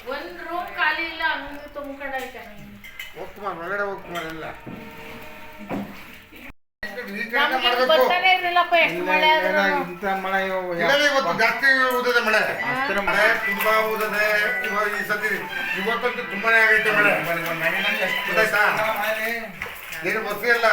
ಒಂದು ರೂಮ್ ಖಾಲಿ ಇಲ್ಲ ಹಂಗೆ ತುಂಬಿಕೊಂಡೈತೆ ಹೋಗ್ಕುಮಾರ್ ಹೊರಗಡೆ ಹೋಗ್ಕುಮಾರ್ ಎಲ್ಲ ಇಂಥ ಮಳೆ ಇವತ್ತು ಜಾಸ್ತಿ ಊದಿದೆ ಮಳೆ ಮಳೆ ತುಂಬಾ ಊದಿದೆ ಈ ಸತಿ ಇವತ್ತಂತೂ ತುಂಬಾನೇ ಆಗೈತೆ ಮಳೆ ಗೊತ್ತಾಯ್ತಾ ಏನು ಬಸ್ಸೇ ಇಲ್ಲ